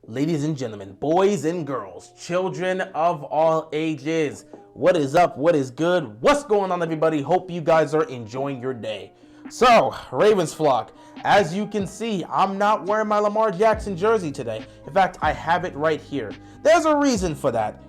Ladies and gentlemen, boys and girls, children of all ages, what is up? What is good? What's going on, everybody? Hope you guys are enjoying your day. So, Ravens flock, as you can see, I'm not wearing my Lamar Jackson jersey today. In fact, I have it right here. There's a reason for that.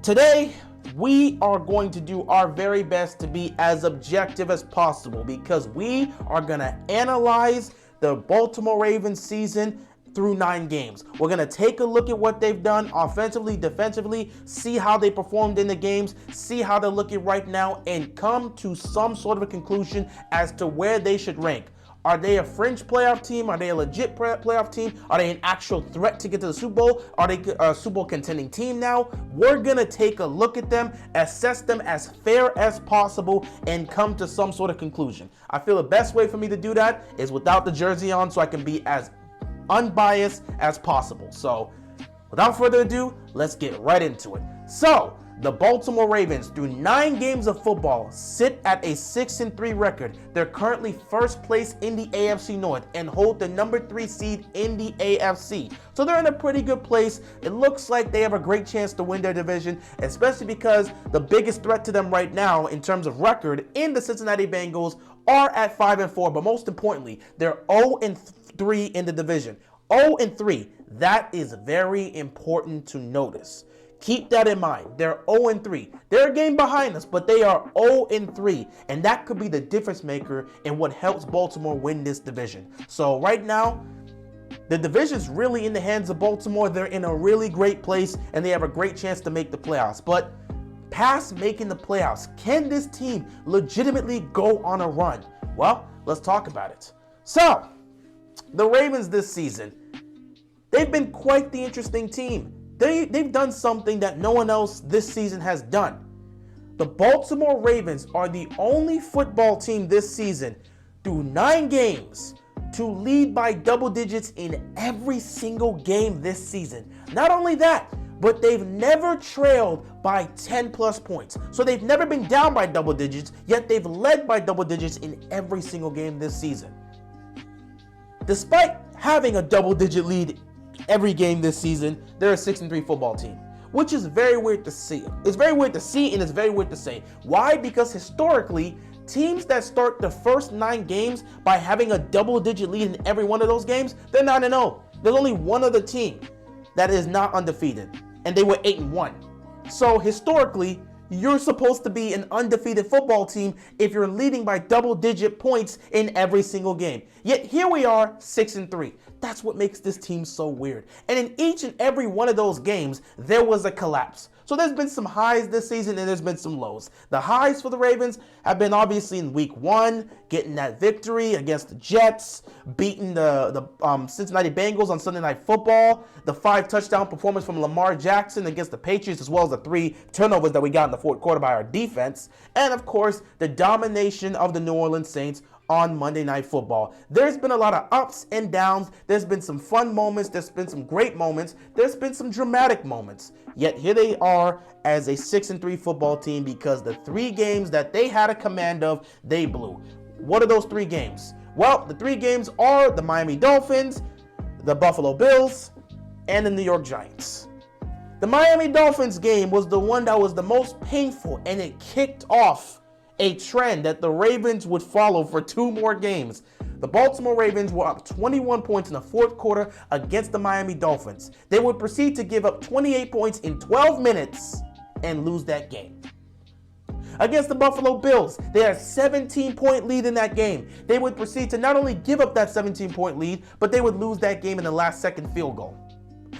Today, we are going to do our very best to be as objective as possible because we are going to analyze the Baltimore Ravens season through 9 games. We're going to take a look at what they've done offensively, defensively, see how they performed in the games, see how they're looking right now, and come to some sort of a conclusion as to where they should rank. Are they a fringe playoff team? Are they a legit playoff team? Are they an actual threat to get to the Super Bowl? Are they a Super Bowl contending team now? We're going to take a look at them, assess them as fair as possible, and come to some sort of conclusion. I feel the best way for me to do that is without the jersey on so I can be as unbiased as possible. So, without further ado, let's get right into it. So, the Baltimore Ravens, through 9 games of football, sit at a 6-3 record. They're currently first place in the AFC North and hold the number 3 seed in the AFC. So they're in a pretty good place. It looks like they have a great chance to win their division, especially because the biggest threat to them right now in terms of record in the Cincinnati Bengals are at 5-4, but most importantly, they're 0-3 in the division. 0-3. That is very important to notice. Keep that in mind. They're 0-3. They're a game behind us, but they are 0-3. And that could be the difference maker in what helps Baltimore win this division. So right now, the division's really in the hands of Baltimore. They're in a really great place, and they have a great chance to make the playoffs. But past making the playoffs, can this team legitimately go on a run? Well, let's talk about it. So, the Ravens this season, they've been quite the interesting team. They've done something that no one else this season has done. The Baltimore Ravens are the only football team this season through 9 games to lead by double digits in every single game this season. Not only that, but they've never trailed by 10 plus points. So they've never been down by double digits, yet they've led by double digits in every single game this season. Despite having a double-digit lead every game this season, they're a 6-3 football team, which is very weird to see. It's very weird to see, and it's very weird to say. Why? Because historically, teams that start the first 9 games by having a double-digit lead in every one of those games, they're 9-0. There's only one other team that is not undefeated, and they were 8-1. So historically, you're supposed to be an undefeated football team if you're leading by double-digit points in every single game. Yet here we are, 6-3. That's what makes this team so weird. And in each and every one of those games, there was a collapse. So there's been some highs this season and there's been some lows. The highs for the Ravens have been obviously in week 1, getting that victory against the Jets, beating the Cincinnati Bengals on Sunday Night Football, the 5 touchdown performance from Lamar Jackson against the Patriots, as well as the 3 turnovers that we got in the fourth quarter by our defense, and of course, the domination of the New Orleans Saints on Monday Night Football. There's been a lot of ups and downs. There's been some fun moments. There's been some great moments. There's been some dramatic moments. Yet here they are as a 6-3 football team because the 3 games that they had a command of, they blew. What are those 3 games? Well, the 3 games are the Miami Dolphins, the Buffalo Bills, and the New York Giants. The Miami Dolphins game was the one that was the most painful, and it kicked off a trend that the Ravens would follow for 2 more games. The Baltimore Ravens were up 21 points in the fourth quarter against the Miami Dolphins. They would proceed to give up 28 points in 12 minutes and lose that game. Against the Buffalo Bills, they had a 17-point lead in that game. They would proceed to not only give up that 17-point lead, but they would lose that game in the last-second field goal.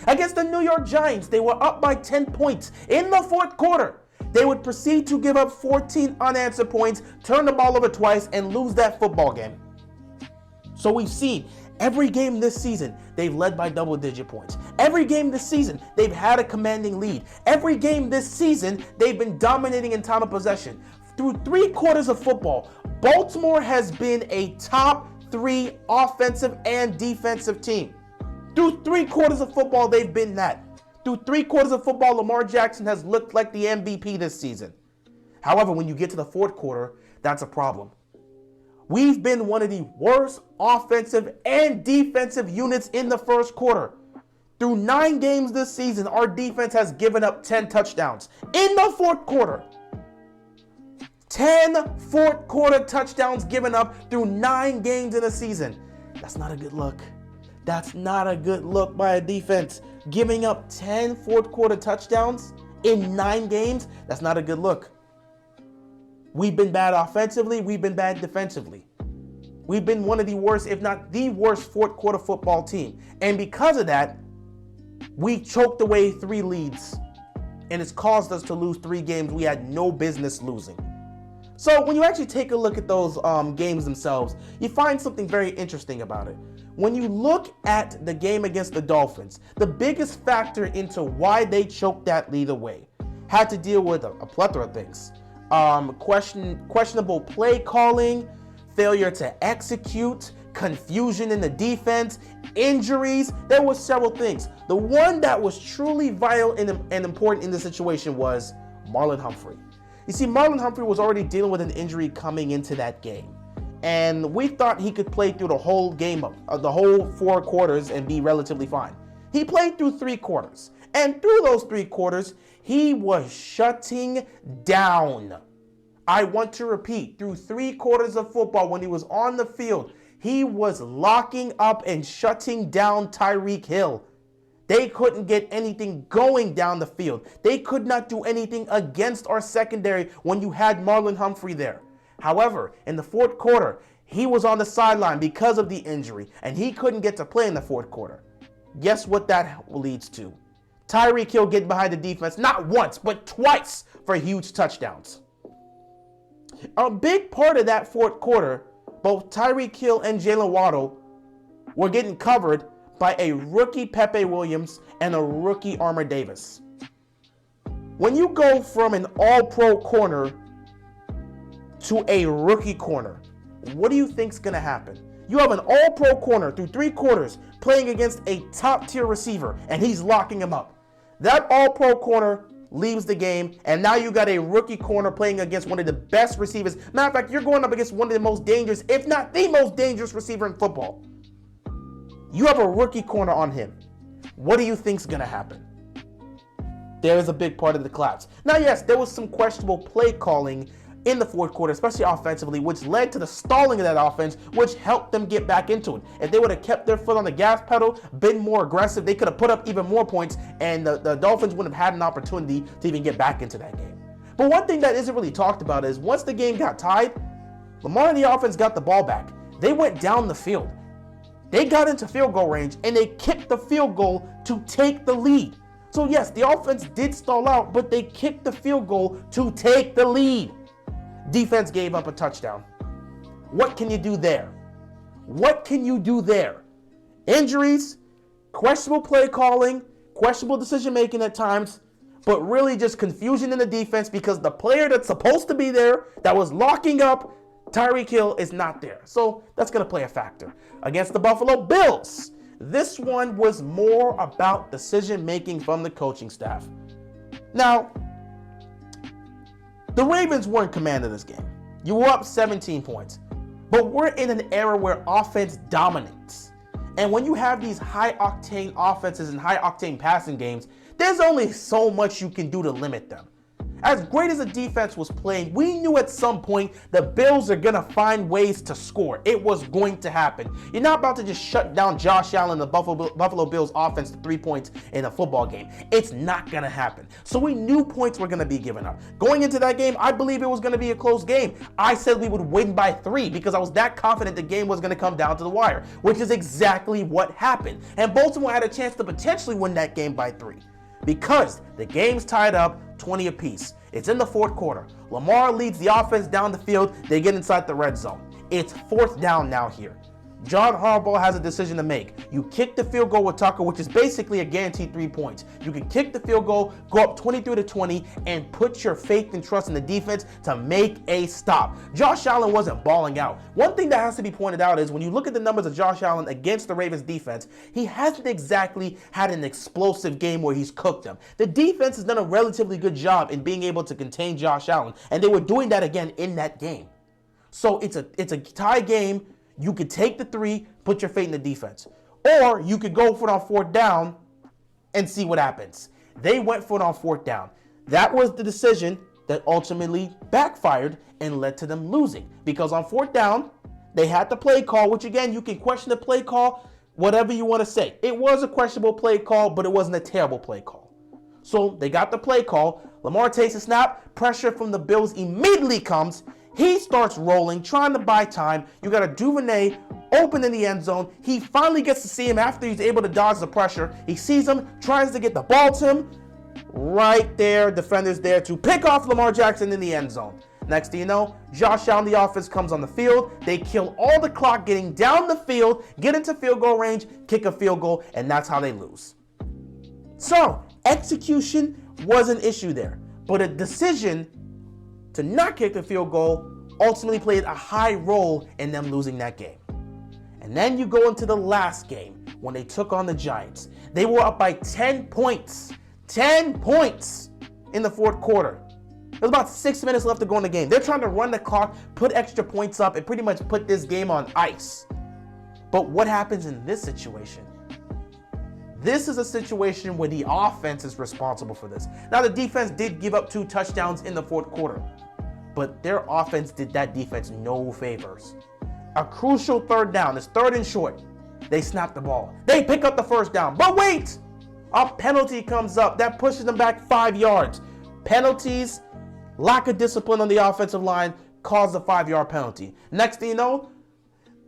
Against the New York Giants, they were up by 10 points in the fourth quarter. They would proceed to give up 14 unanswered points, turn the ball over twice, and lose that football game. So we've seen every game this season, they've led by double-digit points. Every game this season, they've had a commanding lead. Every game this season, they've been dominating in time of possession. Through 3 quarters of football, Baltimore has been a top 3 offensive and defensive team. Through 3 quarters of football, they've been that. Through 3 quarters of football, Lamar Jackson has looked like the MVP this season. However, when you get to the fourth quarter, that's a problem. We've been one of the worst offensive and defensive units in the first quarter. Through 9 games this season, our defense has given up 10 touchdowns. In the fourth quarter. 10 fourth quarter touchdowns given up through 9 games in a season. That's not a good look. That's not a good look by a defense. Giving up 10 fourth quarter touchdowns in 9 games, that's not a good look. We've been bad offensively. We've been bad defensively. We've been one of the worst, if not the worst, fourth quarter football team. And because of that, we choked away 3 leads. And it's caused us to lose 3 games we had no business losing. So when you actually take a look at those games themselves, you find something very interesting about it. When you look at the game against the Dolphins, the biggest factor into why they choked that lead away had to deal with a plethora of things. Questionable play calling, failure to execute, confusion in the defense, injuries. There were several things. The one that was truly vital and important in this situation was Marlon Humphrey. You see, Marlon Humphrey was already dealing with an injury coming into that game. And we thought he could play through the whole game, the whole 4 quarters and be relatively fine. He played through 3 quarters. And through those 3 quarters, he was shutting down. I want to repeat, through 3 quarters of football, when he was on the field, he was locking up and shutting down Tyreek Hill. They couldn't get anything going down the field. They could not do anything against our secondary when you had Marlon Humphrey there. However, in the fourth quarter, he was on the sideline because of the injury, and he couldn't get to play in the fourth quarter. Guess what that leads to? Tyreek Hill getting behind the defense, not once, but twice for huge touchdowns. A big part of that fourth quarter, both Tyreek Hill and Jalen Waddle were getting covered by a rookie Pepe Williams and a rookie Armour Davis. When you go from an all-pro corner to a rookie corner, what do you think's going to happen? You have an all-pro corner through 3 quarters playing against a top-tier receiver, and he's locking him up. That all-pro corner leaves the game, and now you got a rookie corner playing against one of the best receivers. Matter of fact, you're going up against one of the most dangerous, if not the most dangerous receiver in football. You have a rookie corner on him. What do you think's going to happen? There is a big part of the collapse. Now, yes, there was some questionable play calling in the fourth quarter, especially offensively, which led to the stalling of that offense, which helped them get back into it. If they would have kept their foot on the gas pedal, been more aggressive, they could have put up even more points, and the Dolphins wouldn't have had an opportunity to even get back into that game. But one thing that isn't really talked about is once the game got tied, Lamar and the offense got the ball back. They went down the field. They got into field goal range, and they kicked the field goal to take the lead. So yes, the offense did stall out, but they kicked the field goal to take the lead. Defense gave up a touchdown. What can you do there? What can you do there? Injuries, questionable play calling, questionable decision making at times, but really just confusion in the defense because the player that's supposed to be there, that was locking up Tyreek Hill, is not there. So that's going to play a factor. Against the Buffalo Bills, this one was more about decision making from the coaching staff. Now, the Ravens were in command of this game. You were up 17 points. But we're in an era where offense dominates. And when you have these high-octane offenses and high-octane passing games, there's only so much you can do to limit them. As great as the defense was playing, we knew at some point the Bills are going to find ways to score. It was going to happen. You're not about to just shut down Josh Allen, the Buffalo Bills offense, to 3 points in a football game. It's not going to happen. So we knew points were going to be given up. Going into that game, I believe it was going to be a close game. I said we would win by 3 because I was that confident the game was going to come down to the wire, which is exactly what happened. And Baltimore had a chance to potentially win that game by 3 because the game's tied up 20 apiece. It's in the fourth quarter. Lamar leads the offense down the field. They get inside the red zone. It's 4th down now here. John Harbaugh has a decision to make. You kick the field goal with Tucker, which is basically a guaranteed 3 points. You can kick the field goal, go up 23-20, and put your faith and trust in the defense to make a stop. Josh Allen wasn't balling out. One thing that has to be pointed out is when you look at the numbers of Josh Allen against the Ravens defense, he hasn't exactly had an explosive game where he's cooked them. The defense has done a relatively good job in being able to contain Josh Allen, and they were doing that again in that game. So it's a tie game. You could take the 3, put your faith in the defense. Or you could go for it on 4th down and see what happens. They went for it on 4th down. That was the decision that ultimately backfired and led to them losing. Because on 4th down, they had the play call, which again, you can question the play call, whatever you want to say. It was a questionable play call, but it wasn't a terrible play call. So they got the play call. Lamar takes a snap. Pressure from the Bills immediately comes. He starts rolling, trying to buy time. You got a Duvernay open in the end zone. He finally gets to see him after he's able to dodge the pressure. He sees him, tries to get the ball to him. Right there, defenders there to pick off Lamar Jackson in the end zone. Next thing you know, Josh Allen, the offense, comes on the field. They kill all the clock getting down the field, get into field goal range, kick a field goal, and that's how they lose. So, execution was an issue there. But a decision to not kick the field goal ultimately played a high role in them losing that game. And then you go into the last game when they took on the Giants. They were up by 10 points. 10 points in the 4th quarter. There's about 6 minutes left to go in the game. They're trying to run the clock, put extra points up, and pretty much put this game on ice. But what happens in this situation? This is a situation where the offense is responsible for this. Now, the defense did give up 2 touchdowns in the 4th quarter, but their offense did that defense no favors. A crucial 3rd down. It's 3rd and short. They snap the ball. They pick up the 1st down. But wait! A penalty comes up that pushes them back 5 yards. Penalties, lack of discipline on the offensive line caused a 5-yard penalty. Next thing you know,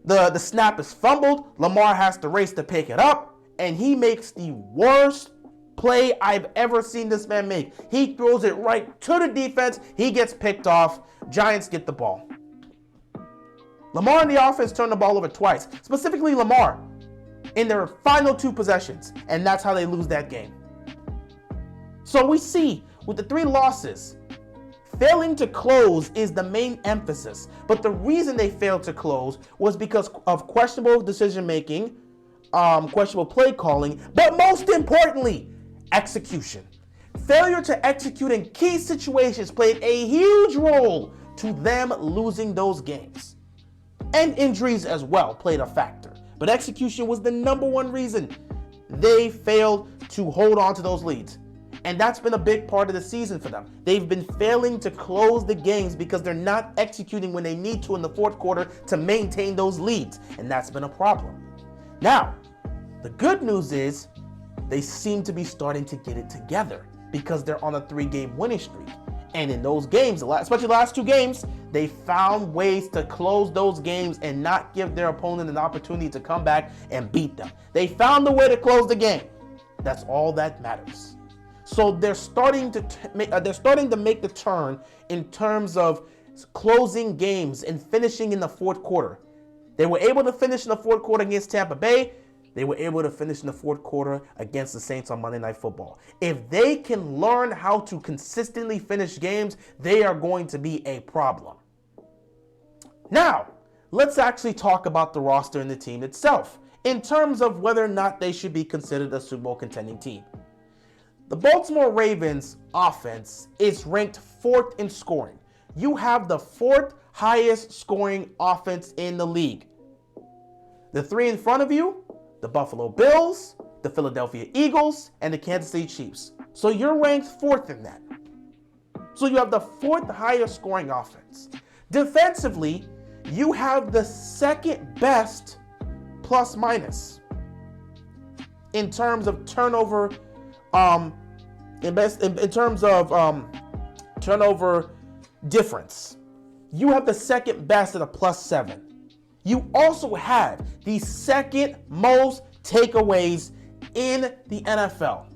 the snap is fumbled. Lamar has to race to pick it up, and he makes the worst play I've ever seen this man make. He throws it right to the defense. He gets picked off. Giants get the ball. Lamar and the offense turn the ball over twice, specifically Lamar, in their final 2 possessions, and that's how they lose that game. So we see with the 3 losses, failing to close is the main emphasis. But the reason they failed to close was because of questionable decision-making, questionable play calling, but most importantly, execution. Failure to execute in key situations played a huge role to them losing those games. And injuries as well played a factor. But execution was the #1 reason they failed to hold on to those leads. And that's been a big part of the season for them. They've been failing to close the games because they're not executing when they need to in the 4th quarter to maintain those leads. And that's been a problem. Now, the good news is they seem to be starting to get it together because they're on a 3-game winning streak. And in those games, especially the last 2 games, they found ways to close those games and not give their opponent an opportunity to come back and beat them. They found a way to close the game. That's all that matters. So they're starting to make the turn in terms of closing games and finishing in the 4th quarter. They were able to finish in the 4th quarter against Tampa Bay. They were able to finish in the 4th quarter against the Saints on Monday Night Football. If they can learn how to consistently finish games, they are going to be a problem. Now, let's actually talk about the roster and the team itself in terms of whether or not they should be considered a Super Bowl contending team. The Baltimore Ravens offense is ranked 4th in scoring. You have the 4th highest scoring offense in the league. The 3 in front of you, the Buffalo Bills, the Philadelphia Eagles, and the Kansas City Chiefs. So you're ranked 4th in that. So you have the 4th highest scoring offense. Defensively, you have the 2nd best plus minus in terms of turnover. In terms of turnover difference, you have the 2nd best at a +7. You also have the 2nd most takeaways in the NFL.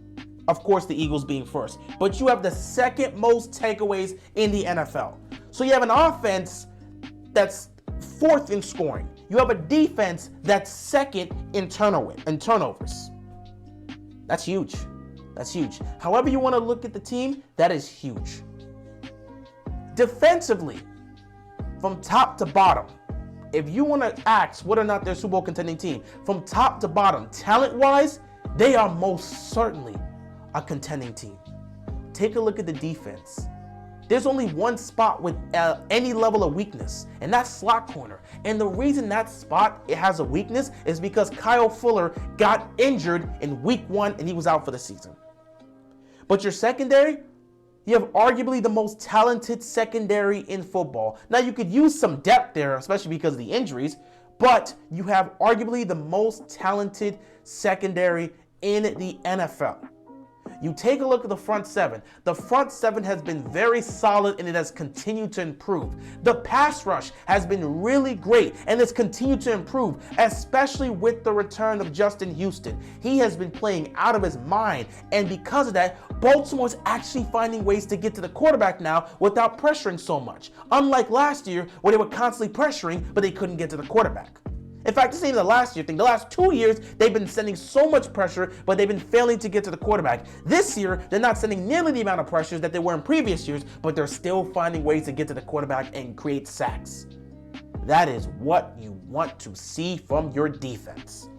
Of course, the Eagles being first, but you have the 2nd most takeaways in the NFL. So you have an offense that's 4th in scoring. You have a defense that's 2nd in turnovers. That's huge. That's huge. However you want to look at the team, that is huge. Defensively, from top to bottom, if you want to ask whether or not they're a Super Bowl contending team, from top to bottom, talent-wise, they are most certainly a contending team. Take a look at the defense. there's only one spot with any level of weakness, and that's slot corner. And the reason that spot it has a weakness is because Kyle Fuller got injured in week 1 and he was out for the season. But your secondary, you have arguably the most talented secondary in football. Now you could use some depth there, especially because of the injuries, but you have arguably the most talented secondary in the NFL. You take a look at the front seven. The front seven has been very solid and it has continued to improve. The pass rush has been really great and it's continued to improve, especially with the return of Justin Houston. He has been playing out of his mind, and because of that, Baltimore is actually finding ways to get to the quarterback now without pressuring so much. Unlike last year where they were constantly pressuring but they couldn't get to the quarterback. In fact, this isn't even the last year thing. The last 2 years, they've been sending so much pressure, but they've been failing to get to the quarterback. This year, they're not sending nearly the amount of pressures that they were in previous years, but they're still finding ways to get to the quarterback and create sacks. That is what you want to see from your defense.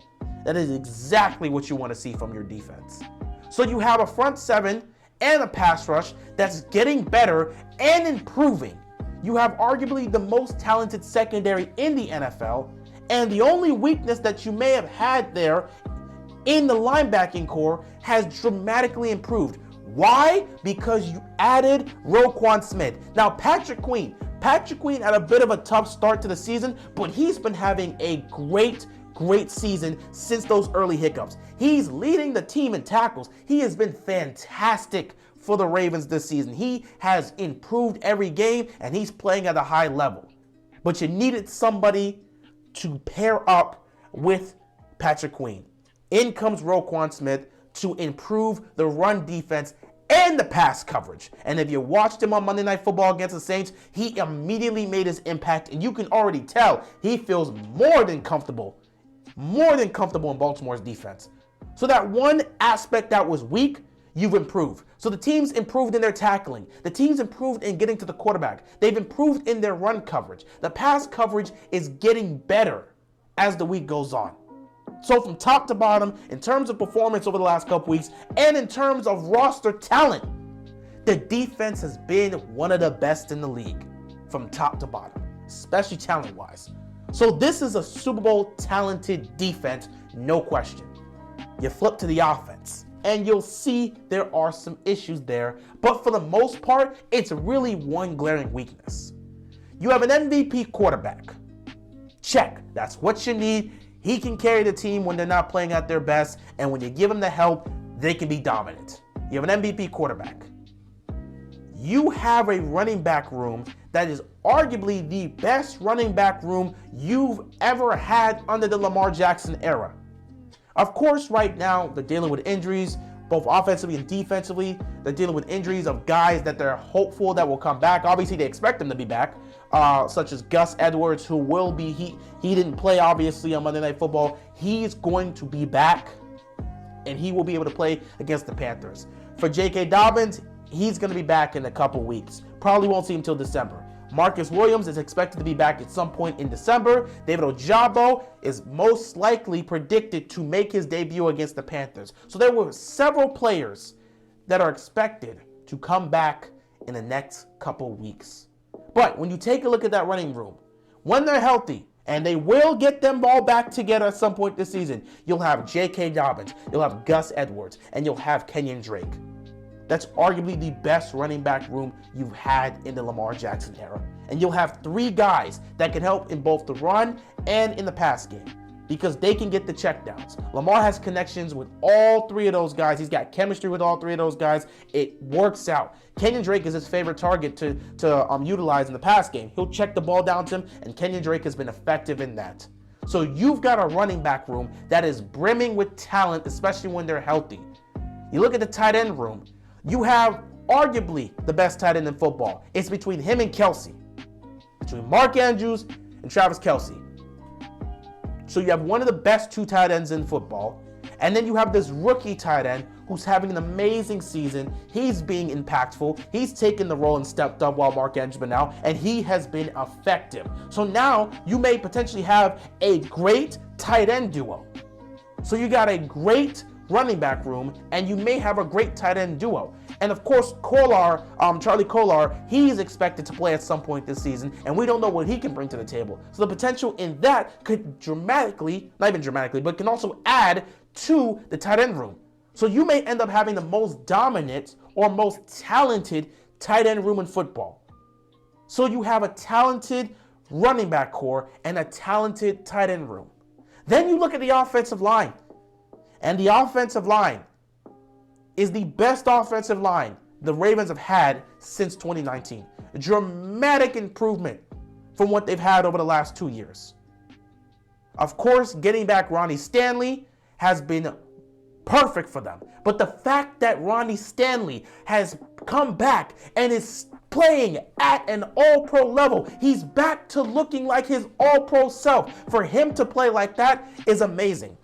That is exactly what you want to see from your defense. So you have a front seven and a pass rush that's getting better and improving. You have arguably the most talented secondary in the NFL. And the only weakness that you may have had there in the linebacking core has dramatically improved. Why? Because you added Roquan Smith. Now, Patrick Queen had a bit of a tough start to the season, but he's been having a great season since those early hiccups. He's leading the team in tackles. He has been fantastic for the Ravens this season. He has improved every game, and he's playing at a high level. But you needed somebody to pair up with Patrick Queen. In comes Roquan Smith to improve the run defense and the pass coverage. And if you watched him on Monday Night Football against the Saints, he immediately made his impact, and you can already tell he feels more than comfortable in Baltimore's defense. So that one aspect that was weak, you've improved. So the team's improved in their tackling. The team's improved in getting to the quarterback. They've improved in their run coverage. The pass coverage is getting better as the week goes on. So from top to bottom, in terms of performance over the last couple weeks, and in terms of roster talent, the defense has been one of the best in the league from top to bottom, especially talent-wise. So this is a Super Bowl talented defense, no question. You flip to the offense, and you'll see there are some issues there, but for the most part, it's really one glaring weakness. You have an MVP quarterback. Check, that's what you need. He can carry the team when they're not playing at their best, and when you give him the help, they can be dominant. You have an MVP quarterback. You have a running back room that is arguably the best running back room you've ever had under the Lamar Jackson era. Of course, right now, they're dealing with injuries, both offensively and defensively. They're dealing with injuries of guys that they're hopeful that will come back. Obviously, they expect them to be back, such as Gus Edwards, who will be, he didn't play, obviously, on Monday Night Football. He's going to be back, and he will be able to play against the Panthers. For J.K. Dobbins, he's going to be back in a couple weeks. Probably won't see him until December. Marcus Williams is expected to be back at some point in December. David Ojabo is most likely predicted to make his debut against the Panthers. So there were several players that are expected to come back in the next couple weeks. But when you take a look at that running room, when they're healthy, and they will get them all back together at some point this season, you'll have J.K. Dobbins, you'll have Gus Edwards, and you'll have Kenyon Drake. That's arguably the best running back room you've had in the Lamar Jackson era. And you'll have three guys that can help in both the run and in the pass game because they can get the checkdowns. Lamar has connections with all three of those guys. He's got chemistry with all three of those guys. It works out. Kenyon Drake is his favorite target to utilize in the pass game. He'll check the ball down to him, and Kenyon Drake has been effective in that. So you've got a running back room that is brimming with talent, especially when they're healthy. You look at the tight end room. You have arguably the best tight end in football. It's between him and Kelsey. Between Mark Andrews and Travis Kelsey. So you have one of the best two tight ends in football. And then you have this rookie tight end who's having an amazing season. He's being impactful. He's taken the role and stepped up while Mark Andrews been out. And he has been effective. So now you may potentially have a great tight end duo. So you got a great running back room, and you may have a great tight end duo. And of course, Charlie Kolar, he's expected to play at some point this season, and we don't know what he can bring to the table. So the potential in that could dramatically, not even dramatically, but can also add to the tight end room. So you may end up having the most dominant or most talented tight end room in football. So you have a talented running back core and a talented tight end room. Then you look at the offensive line. And the offensive line is the best offensive line the Ravens have had since 2019. A dramatic improvement from what they've had over the last 2 years. Of course, getting back Ronnie Stanley has been perfect for them. But the fact that Ronnie Stanley has come back and is playing at an all-pro level, he's back to looking like his all-pro self. For him to play like that is amazing.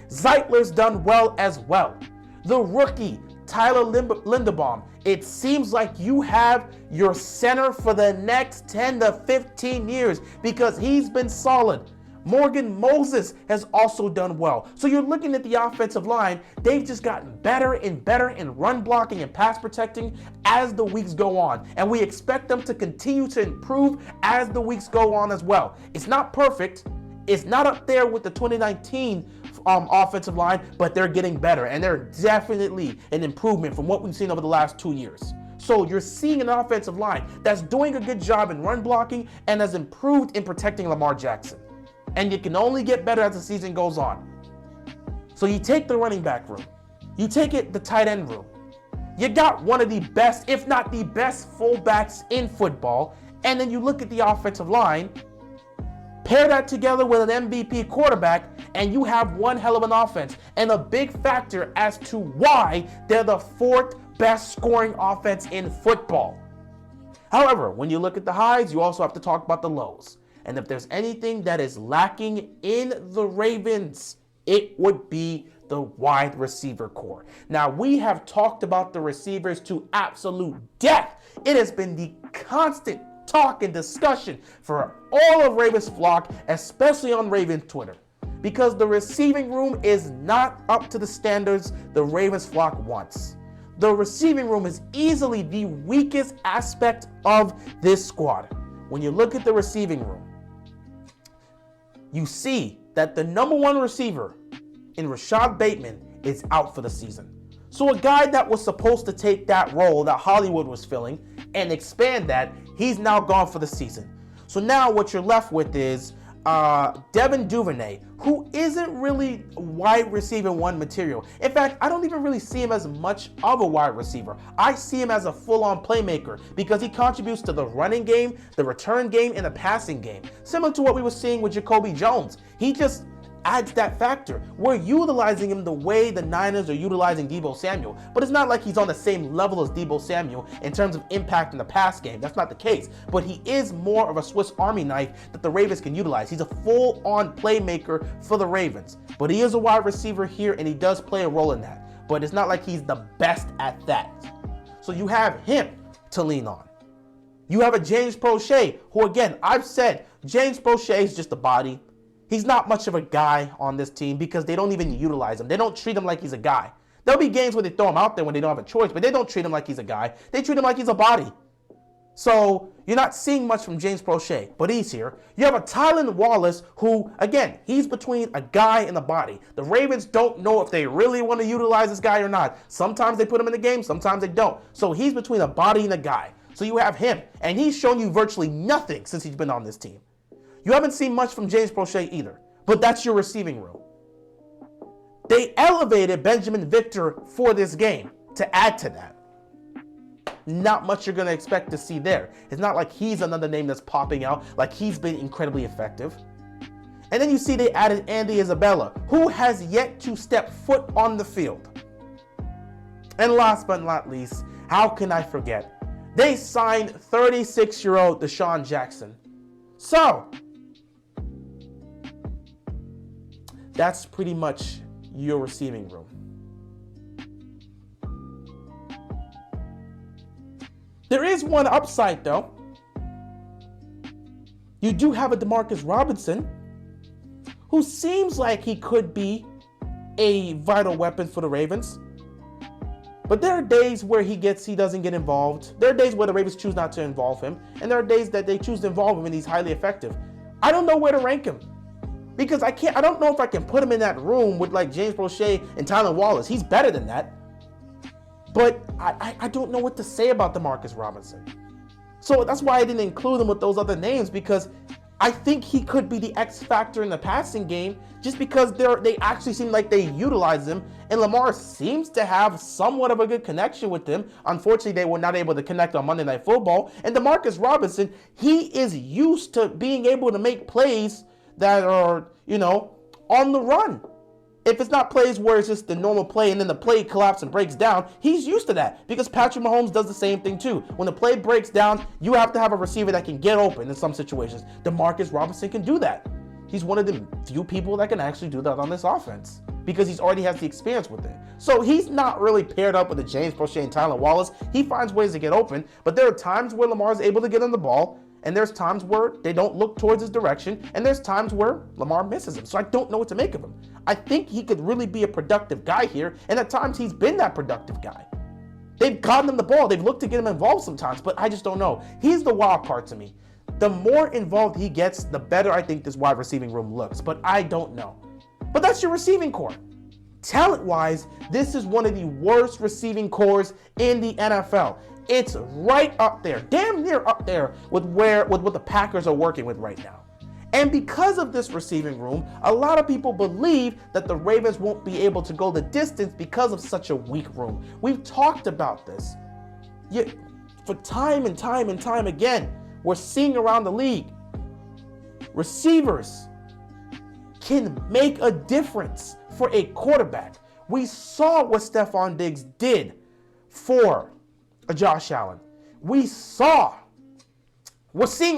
Zeitler's done well as well. The rookie, Tyler Linderbaum, it seems like you have your center for the next 10 to 15 years because he's been solid. Morgan Moses has also done well. So you're looking at the offensive line, they've just gotten better and better in run blocking and pass protecting as the weeks go on. And we expect them to continue to improve as the weeks go on as well. It's not perfect. It's not up there with the 2019 offensive line, but they're getting better. And they're definitely an improvement from what we've seen over the last 2 years. So you're seeing an offensive line that's doing a good job in run blocking and has improved in protecting Lamar Jackson. And it can only get better as the season goes on. So you take the running back room. You take the tight end room. You got one of the best, if not the best, fullbacks in football. And then you look at the offensive line, pair that together with an MVP quarterback, and you have one hell of an offense. And a big factor as to why they're the fourth best scoring offense in football. However, when you look at the highs, you also have to talk about the lows. And if there's anything that is lacking in the Ravens, it would be the wide receiver core. Now, we have talked about the receivers to absolute death. It has been the constant talk and discussion for all of Ravens flock, especially on Ravens Twitter, because the receiving room is not up to the standards the Ravens flock wants. The receiving room is easily the weakest aspect of this squad. When you look at the receiving room, you see that the number one receiver in Rashad Bateman is out for the season. So a guy that was supposed to take that role that Hollywood was filling and expand that, he's now gone for the season. So now what you're left with is Devin Duvernay, who isn't really wide receiver one material. In fact, I don't even really see him as much of a wide receiver. I see him as a full-on playmaker because he contributes to the running game, the return game, and the passing game. Similar to what we were seeing with Jacoby Jones. He just adds that factor. We're utilizing him the way the Niners are utilizing Deebo Samuel, but it's not like he's on the same level as Deebo Samuel in terms of impact in the pass game. That's not the case, but he is more of a Swiss Army knife that the Ravens can utilize. He's a full-on playmaker for the Ravens, but he is a wide receiver here and he does play a role in that, but it's not like he's the best at that. So you have him to lean on. You have a James Prochet, who again, I've said James Prochet is just a body. He's not much of a guy on this team because they don't even utilize him. They don't treat him like he's a guy. There'll be games where they throw him out there when they don't have a choice, but they don't treat him like he's a guy. They treat him like he's a body. So you're not seeing much from James Prochet, but he's here. You have a Tylan Wallace who, again, he's between a guy and a body. The Ravens don't know if they really want to utilize this guy or not. Sometimes they put him in the game, sometimes they don't. So he's between a body and a guy. So you have him, and he's shown you virtually nothing since he's been on this team. You haven't seen much from James Prochet either, but that's your receiving room. They elevated Benjamin Victor for this game to add to that. Not much you're going to expect to see there. It's not like he's another name that's popping out, like he's been incredibly effective. And then you see they added Andy Isabella, who has yet to step foot on the field. And last but not least, how can I forget? They signed 36-year-old Deshaun Jackson. So, that's pretty much your receiving room. There is one upside, though. You do have a Demarcus Robinson, who seems like he could be a vital weapon for the Ravens. But there are days where he doesn't get involved. There are days where the Ravens choose not to involve him. And there are days that they choose to involve him and he's highly effective. I don't know where to rank him. Because I don't know if I can put him in that room with like James Prochet and Tylan Wallace. He's better than that. But I don't know what to say about Demarcus Robinson. So that's why I didn't include him with those other names, because I think he could be the X factor in the passing game just because they actually seem like they utilize him, and Lamar seems to have somewhat of a good connection with them. Unfortunately, they were not able to connect on Monday Night Football. And Demarcus Robinson, he is used to being able to make plays that are, on the run. If it's not plays where it's just the normal play and then the play collapses and breaks down, he's used to that because Patrick Mahomes does the same thing too. When the play breaks down, you have to have a receiver that can get open in some situations. Demarcus Robinson can do that. He's one of the few people that can actually do that on this offense because he's already has the experience with it. So he's not really paired up with the James Prochet and Tylan Wallace. He finds ways to get open, but there are times where Lamar is able to get on the ball, and there's times where they don't look towards his direction, and there's times where Lamar misses him. So I don't know what to make of him. I think he could really be a productive guy here, and at times he's been that productive guy. They've gotten him the ball. They've looked to get him involved sometimes, but I just don't know. He's the wild part to me. The more involved he gets, the better I think this wide receiving room looks, but I don't know. But that's your receiving core. Talent-wise, this is one of the worst receiving cores in the NFL. It's right up there, damn near up there with what the Packers are working with right now. And because of this receiving room, a lot of people believe that the Ravens won't be able to go the distance because of such a weak room. We've talked about this. Yet, for time and time and time again, we're seeing around the league, receivers can make a difference for a quarterback. We saw what Stephon Diggs did for Josh Allen. We're seeing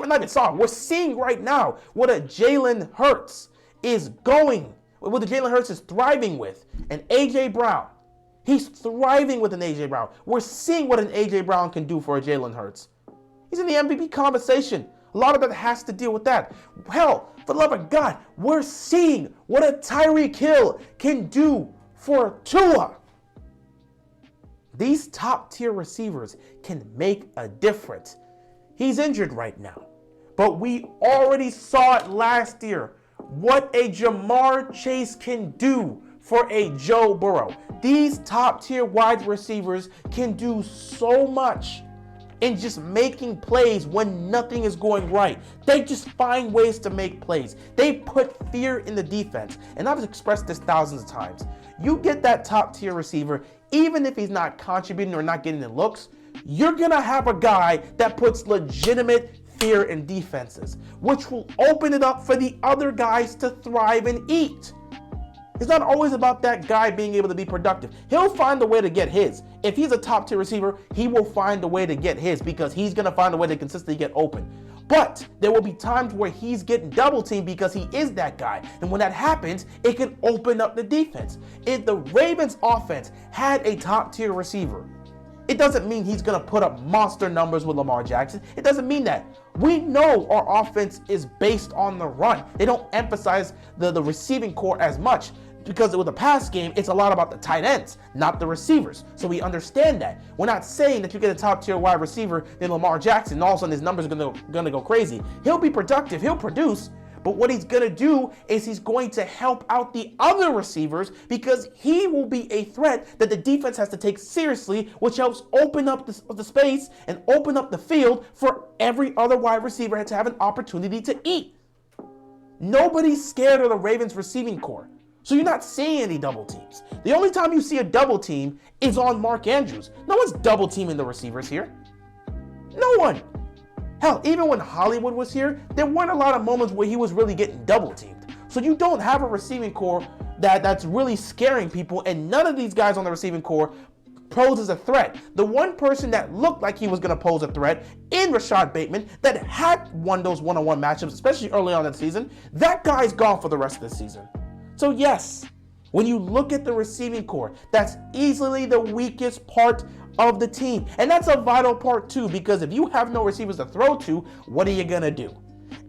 right now what a Jalen Hurts is thriving with. And A.J. Brown, he's thriving with an A.J. Brown. We're seeing what an A.J. Brown can do for a Jalen Hurts. He's in the MVP conversation. A lot of that has to deal with that. Hell, for the love of God, we're seeing what a Tyreek Hill can do for Tua. These top-tier receivers can make a difference. He's injured right now, but we already saw it last year, what a Jamar Chase can do for a Joe Burrow. These top-tier wide receivers can do so much in just making plays when nothing is going right. They just find ways to make plays. They put fear in the defense, and I've expressed this thousands of times. You get that top-tier receiver, even if he's not contributing or not getting the looks, you're going to have a guy that puts legitimate fear in defenses, which will open it up for the other guys to thrive and eat. It's not always about that guy being able to be productive. He'll find a way to get his. If he's a top-tier receiver, he will find a way to get his because he's going to find a way to consistently get open. But there will be times where he's getting double-teamed because he is that guy. And when that happens, it can open up the defense. If the Ravens offense had a top-tier receiver, it doesn't mean he's going to put up monster numbers with Lamar Jackson. It doesn't mean that. We know our offense is based on the run. They don't emphasize the receiving core as much because with the pass game, it's a lot about the tight ends, not the receivers. So we understand that. We're not saying that you get a top-tier wide receiver than Lamar Jackson, and all of a sudden his numbers are going to go crazy. He'll be productive. He'll produce. But what he's going to do is he's going to help out the other receivers because he will be a threat that the defense has to take seriously, which helps open up the space and open up the field for every other wide receiver to have an opportunity to eat. Nobody's scared of the Ravens receiving core. So you're not seeing any double teams. The only time you see a double team is on Mark Andrews. No one's double teaming the receivers here. No one. Hell, even when Hollywood was here, there weren't a lot of moments where he was really getting double teamed. So you don't have a receiving core that's really scaring people, and none of these guys on the receiving core poses a threat. The one person that looked like he was going to pose a threat in Rashad Bateman that had won those one-on-one matchups, especially early on in the season, that guy's gone for the rest of the season. So yes, when you look at the receiving core, that's easily the weakest part of the team. And that's a vital part too, because if you have no receivers to throw to, what are you going to do?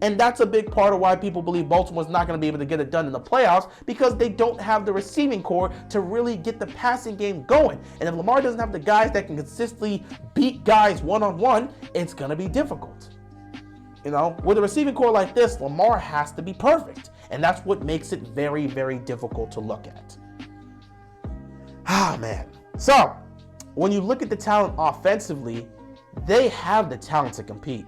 And that's a big part of why people believe Baltimore's not going to be able to get it done in the playoffs, because they don't have the receiving core to really get the passing game going. And if Lamar doesn't have the guys that can consistently beat guys one-on-one, it's going to be difficult. With a receiving core like this, Lamar has to be perfect. And that's what makes it very, very difficult to look at. Man. So, when you look at the talent offensively, they have the talent to compete.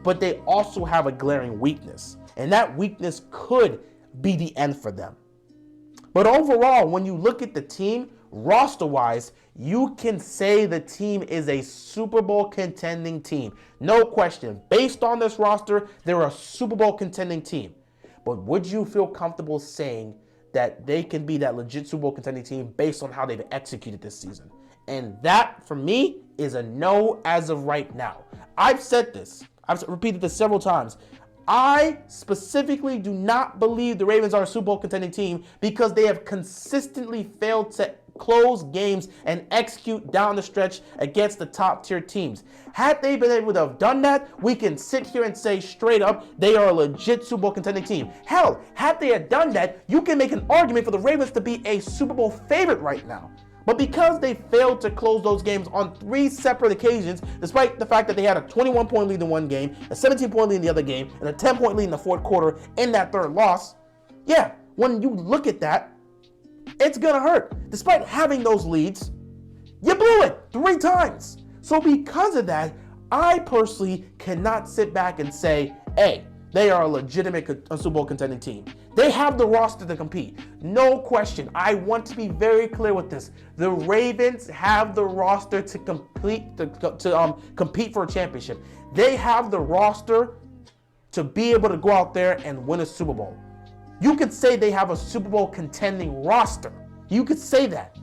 But they also have a glaring weakness. And that weakness could be the end for them. But overall, when you look at the team, roster-wise, you can say the team is a Super Bowl contending team. No question. Based on this roster, they're a Super Bowl contending team. But would you feel comfortable saying that they can be that legit Super Bowl contending team based on how they've executed this season? And that, for me, is a no as of right now. I've said this. I've repeated this several times. I specifically do not believe the Ravens are a Super Bowl contending team because they have consistently failed to close games and execute down the stretch against the top tier teams. Had they been able to have done that, we can sit here and say straight up they are a legit Super Bowl contending team. Hell, had they had done that, you can make an argument for the Ravens to be a Super Bowl favorite right now. But because they failed to close those games on 3 separate occasions, despite the fact that they had a 21-point lead in one game, a 17-point lead in the other game, and a 10-point lead in the fourth quarter in that third loss, when you look at that, it's going to hurt. Despite having those leads, you blew it 3 times. So because of that, I personally cannot sit back and say, hey, they are a legitimate Super Bowl contending team. They have the roster to compete. No question. I want to be very clear with this. The Ravens have the roster to compete for a championship. They have the roster to be able to go out there and win a Super Bowl. You could say they have a Super Bowl contending roster. You could say that.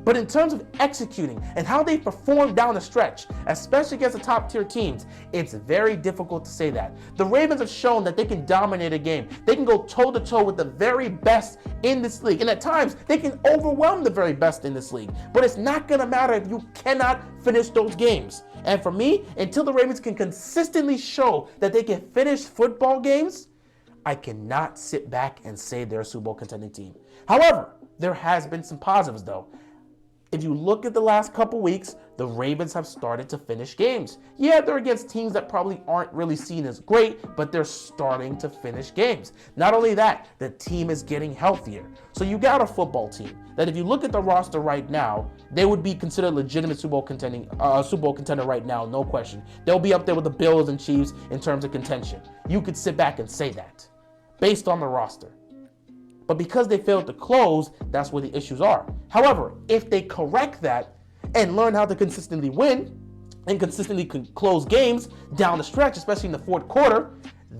But in terms of executing and how they perform down the stretch, especially against the top tier teams, it's very difficult to say that. The Ravens have shown that they can dominate a game. They can go toe-to-toe with the very best in this league. And at times, they can overwhelm the very best in this league. But it's not going to matter if you cannot finish those games. And for me, until the Ravens can consistently show that they can finish football games, I cannot sit back and say they're a Super Bowl contending team. However, there has been some positives though. If you look at the last couple weeks, the Ravens have started to finish games. Yeah, they're against teams that probably aren't really seen as great, but they're starting to finish games. Not only that, the team is getting healthier. So you got a football team that if you look at the roster right now, they would be considered legitimate Super Bowl contender right now, no question. They'll be up there with the Bills and Chiefs in terms of contention. You could sit back and say that based on the roster. But because they failed to close, that's where the issues are. However, if they correct that and learn how to consistently win and consistently close games down the stretch, especially in the fourth quarter,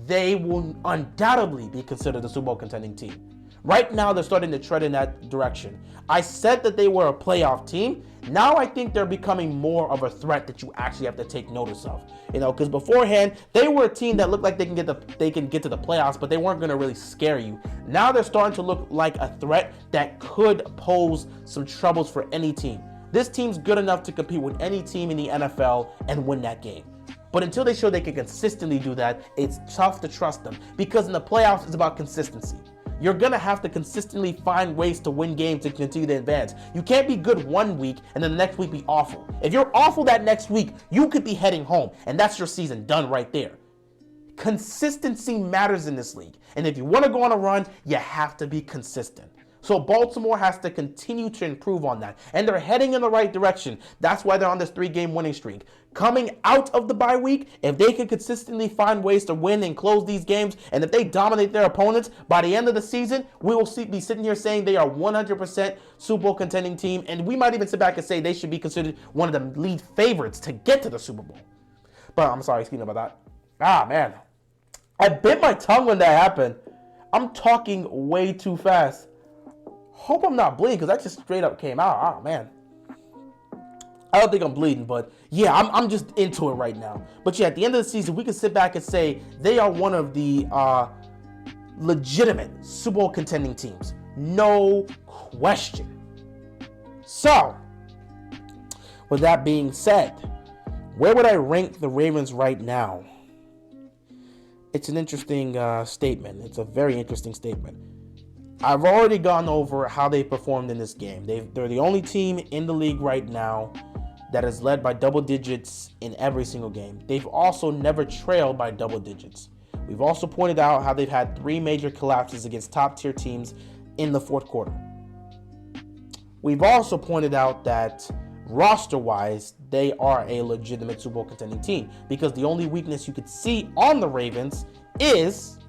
they will undoubtedly be considered a Super Bowl contending team. Right now, they're starting to tread in that direction. I said that they were a playoff team. Now I think they're becoming more of a threat that you actually have to take notice of. Because beforehand, they were a team that looked like they can get to the playoffs, but they weren't going to really scare you. Now they're starting to look like a threat that could pose some troubles for any team. This team's good enough to compete with any team in the NFL and win that game. But until they show they can consistently do that, it's tough to trust them. Because in the playoffs, it's about consistency. You're going to have to consistently find ways to win games to continue to advance. You can't be good one week and then the next week be awful. If you're awful that next week, you could be heading home, and that's your season done right there. Consistency matters in this league. And if you want to go on a run, you have to be consistent. So Baltimore has to continue to improve on that. And they're heading in the right direction. That's why they're on this 3-game winning streak. Coming out of the bye week, if they can consistently find ways to win and close these games, and if they dominate their opponents, by the end of the season, we will be sitting here saying they are 100% Super Bowl contending team. And we might even sit back and say they should be considered one of the lead favorites to get to the Super Bowl. But I'm sorry, excuse me about that. Man. I bit my tongue when that happened. I'm talking way too fast. Hope I'm not bleeding because that just straight up came out. Oh, man. I don't think I'm bleeding, but yeah, I'm just into it right now. But yeah, at the end of the season, we can sit back and say they are one of the legitimate Super Bowl contending teams. No question. So, with that being said, where would I rank the Ravens right now? It's an interesting statement. It's a very interesting statement. I've already gone over how they performed in this game. They're the only team in the league right now that is led by double digits in every single game. They've also never trailed by double digits. We've also pointed out how they've had 3 major collapses against top-tier teams in the fourth quarter. We've also pointed out that roster-wise, they are a legitimate Super Bowl contending team because the only weakness you could see on the Ravens is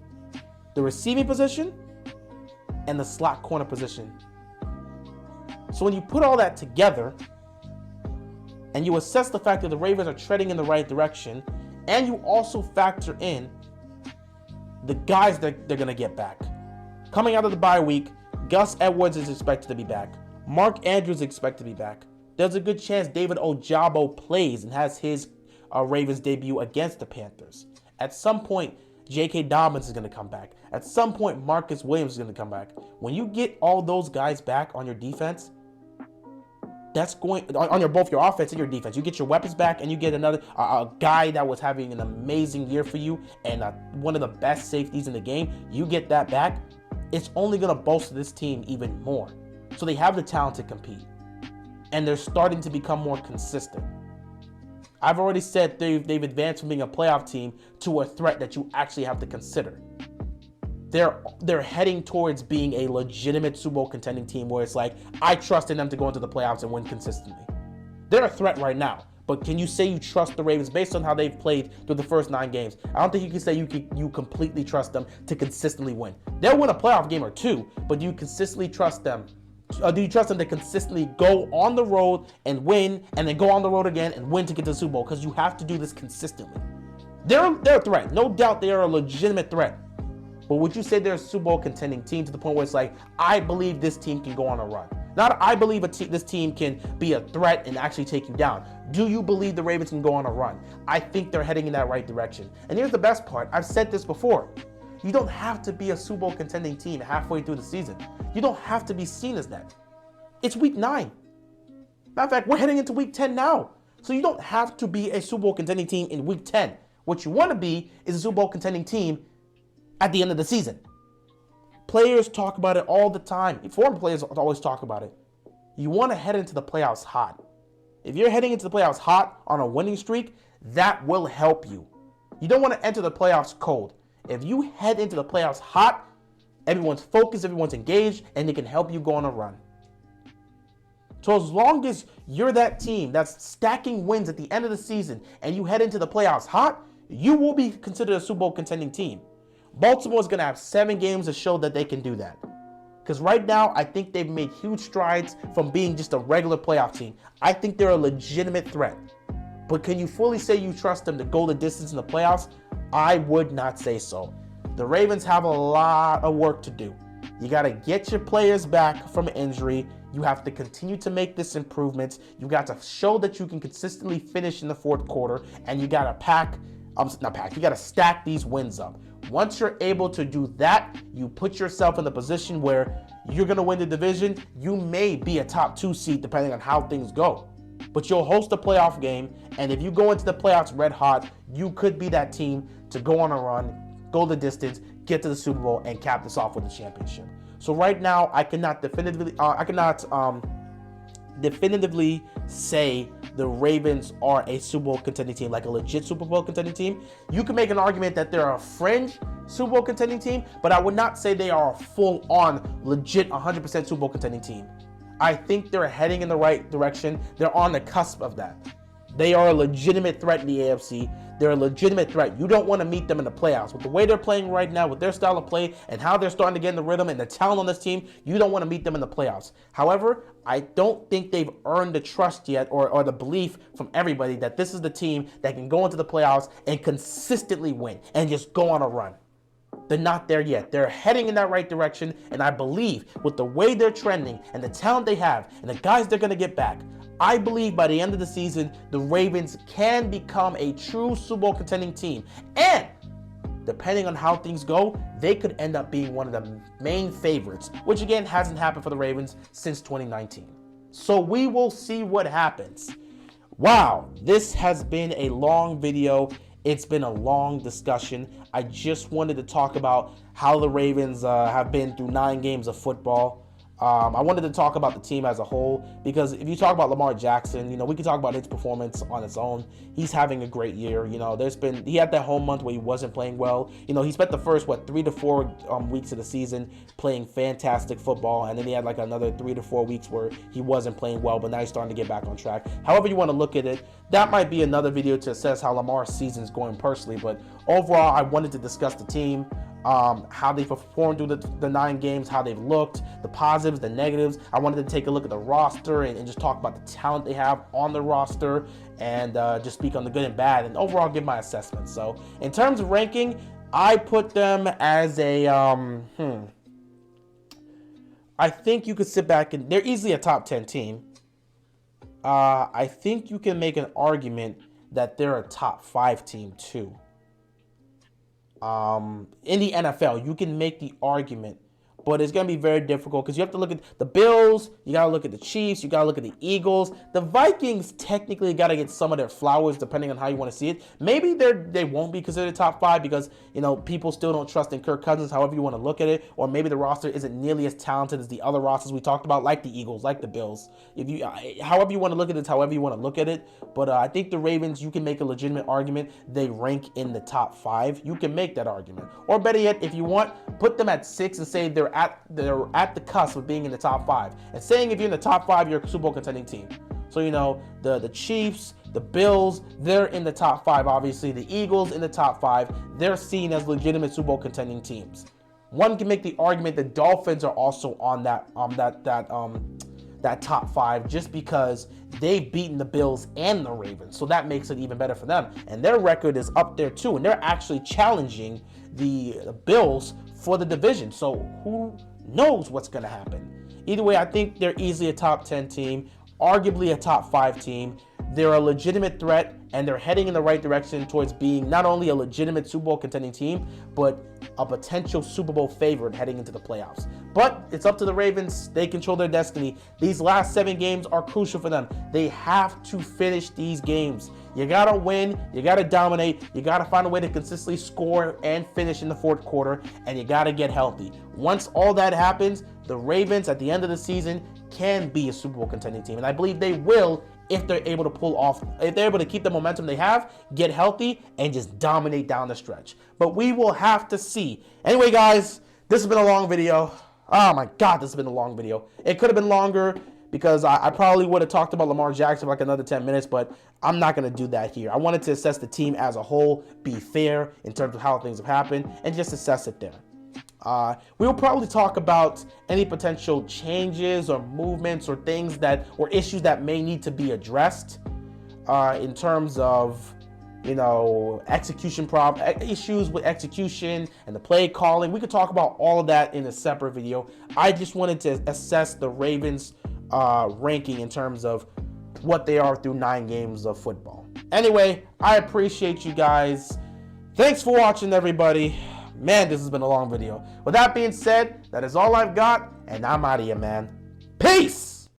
the receiving position and the slot corner position. So when you put all that together and you assess the fact that the Ravens are treading in the right direction, and you also factor in the guys that they're going to get back. Coming out of the bye week, Gus Edwards is expected to be back. Mark Andrews is expected to be back. There's a good chance David Ojabo plays and has his Ravens debut against the Panthers. At some point, J.K. Dobbins is going to come back. At some point, Marcus Williams is going to come back. When you get all those guys back on your defense, that's going on both your offense and your defense. You get your weapons back, and you get another a guy that was having an amazing year for you and one of the best safeties in the game. You get that back, it's only going to bolster this team even more. So they have the talent to compete, and they're starting to become more consistent. I've already said they've advanced from being a playoff team to a threat that you actually have to consider. They're heading towards being a legitimate Super Bowl contending team where it's like, I trust in them to go into the playoffs and win consistently. They're a threat right now, but can you say you trust the Ravens based on how they've played through the first 9 games? I don't think you can say you completely trust them to consistently win. They'll win a playoff game or 2, but do you consistently trust them? Do you trust them to consistently go on the road and win, and then go on the road again and win to get to the Super Bowl? Because you have to do this consistently. They're a threat. No doubt they are a legitimate threat. But would you say they're a Super Bowl contending team to the point where it's like, I believe this team can go on a run? Not I believe this team can be a threat and actually take you down. Do you believe the Ravens can go on a run? I think they're heading in that right direction. And here's the best part. I've said this before. You don't have to be a Super Bowl contending team halfway through the season. You don't have to be seen as that. It's week 9. Matter of fact, we're heading into week 10 now. So you don't have to be a Super Bowl contending team in week 10. What you want to be is a Super Bowl contending team at the end of the season. Players talk about it all the time. Former players always talk about it. You want to head into the playoffs hot. If you're heading into the playoffs hot on a winning streak, that will help you. You don't want to enter the playoffs cold. If you head into the playoffs hot, everyone's focused, everyone's engaged, and it can help you go on a run. So as long as you're that team that's stacking wins at the end of the season and you head into the playoffs hot, you will be considered a Super Bowl contending team. Baltimore is going to have 7 games to show that they can do that. Because right now, I think they've made huge strides from being just a regular playoff team. I think they're a legitimate threat. But can you fully say you trust them to go the distance in the playoffs? I would not say so. The Ravens have a lot of work to do. You got to get your players back from injury. You have to continue to make this improvements. You got to show that you can consistently finish in the fourth quarter, and you got to you got to stack these wins up. Once you're able to do that, you put yourself in the position where you're going to win the division. You may be a top 2 seed depending on how things go, but you'll host a playoff game, and if you go into the playoffs red hot, you could be that team to go on a run, go the distance, get to the Super Bowl, and cap this off with a championship. So right now, I cannot definitively say the Ravens are a Super Bowl contending team, like a legit Super Bowl contending team. You can make an argument that they're a fringe Super Bowl contending team, but I would not say they are a full-on, legit 100% Super Bowl contending team. I think they're heading in the right direction. They're on the cusp of that. They are a legitimate threat in the AFC. They're a legitimate threat. You don't want to meet them in the playoffs. With the way they're playing right now, with their style of play, and how they're starting to get in the rhythm and the talent on this team, you don't want to meet them in the playoffs. However, I don't think they've earned the trust yet or the belief from everybody that this is the team that can go into the playoffs and consistently win and just go on a run. They're not there yet. They're heading in that right direction, and I believe with the way they're trending and the talent they have and the guys they're going to get back, I believe by the end of the season, the Ravens can become a true Super Bowl contending team. And depending on how things go, they could end up being one of the main favorites, which again hasn't happened for the Ravens since 2019. So we will see what happens. Wow, this has been a long video. It's been a long discussion. I just wanted to talk about how the Ravens have been through 9 games of football. I wanted to talk about the team as a whole, because if you talk about Lamar Jackson, we can talk about his performance on its own. He's having a great year. He had that home month where he wasn't playing well. He spent the first 3 to 4 weeks of the season playing fantastic football, and then he had like another 3 to 4 weeks where he wasn't playing well, but now he's starting to get back on track. However you want to look at it, that might be another video to assess how Lamar's season's going personally, but overall, I wanted to discuss the team, how they performed through the 9 games, how they've looked, the positives, the negatives. I wanted to take a look at the roster and just talk about the talent they have on the roster, and just speak on the good and bad, and overall give my assessment. So in terms of ranking, I put them as a I think you could sit back and they're easily a top 10 team. I think you can make an argument that they're a top 5 team too. In the NFL, you can make the argument, but it's going to be very difficult because you have to look at the Bills, you got to look at the Chiefs, you got to look at the Eagles. The Vikings technically got to get some of their flowers depending on how you want to see it. Maybe they won't be considered top 5 because, people still don't trust in Kirk Cousins, however you want to look at it, or maybe the roster isn't nearly as talented as the other rosters we talked about, like the Eagles, like the Bills. However you want to look at it, however you want to look at it. But I think the Ravens, you can make a legitimate argument they rank in the top 5. You can make that argument. Or better yet, if you want, put them at 6 and say they're at the cusp of being in the top 5. And saying if you're in the top 5, you're a Super Bowl contending team. So, the Chiefs, the Bills, they're in the top 5, obviously. The Eagles in the top 5. They're seen as legitimate Super Bowl contending teams. One can make the argument the Dolphins are also on that top 5 just because they've beaten the Bills and the Ravens. So that makes it even better for them. And their record is up there too. And they're actually challenging the Bills for the division. So who knows what's going to happen? Either way, I think they're easily a top 10 team, arguably a top 5 team. They're a legitimate threat, and they're heading in the right direction towards being not only a legitimate Super Bowl contending team, but a potential Super Bowl favorite heading into the playoffs. But it's up to the Ravens. They control their destiny. These last 7 games are crucial for them. They have to finish these games. You got to win. You got to dominate. You got to find a way to consistently score and finish in the 4th quarter, and you got to get healthy. Once all that happens, the Ravens at the end of the season can be a Super Bowl contending team, and I believe they will if they're able to if they're able to keep the momentum they have, get healthy, and just dominate down the stretch. But we will have to see. Anyway, guys, this has been a long video. Oh my God, this has been a long video. It could have been longer because I probably would have talked about Lamar Jackson for like another 10 minutes, but I'm not going to do that here. I wanted to assess the team as a whole, be fair in terms of how things have happened, and just assess it there. We'll probably talk about any potential changes or movements or things or issues that may need to be addressed in terms of, issues with execution and the play calling. We could talk about all of that in a separate video. I just wanted to assess the Ravens ranking in terms of what they are through 9 games of football. Anyway, I appreciate you guys. Thanks for watching, everybody. Man, this has been a long video. With that being said, that is all I've got, and I'm out of here, man. Peace!